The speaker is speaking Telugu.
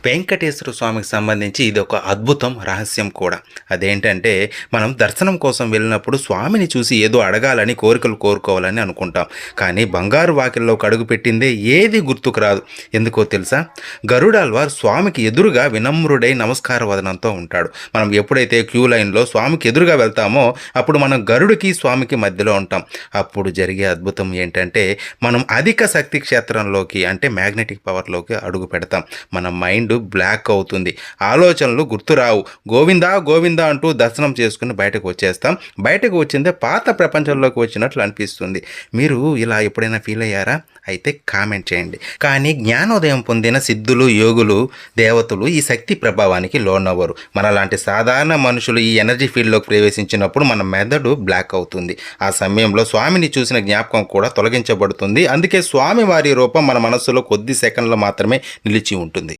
వెంకటేశ్వర స్వామికి సంబంధించి ఇదొక అద్భుతం, రహస్యం కూడా. అదేంటంటే, మనం దర్శనం కోసం వెళ్ళినప్పుడు స్వామిని చూసి ఏదో అడగాలని, కోరికలు కోరుకోవాలని అనుకుంటాం. కానీ బంగారు వాకిల్లోకి అడుగుపెట్టిందే ఏది గుర్తుకు రాదు. ఎందుకో తెలుసా? గరుడాళ్వార్ స్వామికి ఎదురుగా వినమ్రుడై నమస్కార వదనంతో ఉంటాడు. మనం ఎప్పుడైతే క్యూ లైన్‌లో స్వామికి ఎదురుగా వెళ్తామో, అప్పుడు మనం గరుడుకి, స్వామికి మధ్యలో ఉంటాం. అప్పుడు జరిగే అద్భుతం ఏంటంటే, మనం అధిక శక్తి క్షేత్రంలోకి అంటే మ్యాగ్నెటిక్ పవర్‌లోకి అడుగు పెడతాం. మన మైండ్ బ్లాక్ అవుతుంది. ఆలోచనలు గుర్తురావు. గోవిందా గోవిందా అంటూ దర్శనం చేసుకుని బయటకు వచ్చేస్తాం. బయటకు వచ్చిందే పాత ప్రపంచంలోకి వచ్చినట్లు అనిపిస్తుంది. మీరు ఇలా ఎప్పుడైనా ఫీల్ అయ్యారా? అయితే కామెంట్ చేయండి. కానీ జ్ఞానోదయం పొందిన సిద్ధులు, యోగులు, దేవతలు ఈ శక్తి ప్రభావానికి లోనవ్వరు. మనలాంటి సాధారణ మనుషులు ఈ ఎనర్జీ ఫీల్డ్లోకి ప్రవేశించినప్పుడు మన మెదడు బ్లాక్ అవుతుంది. ఆ సమయంలో స్వామిని చూసిన జ్ఞాపకం కూడా తొలగించబడుతుంది. అందుకే స్వామి వారి రూపం మన మనస్సులో కొద్ది సెకండ్లు మాత్రమే నిలిచి ఉంటుంది.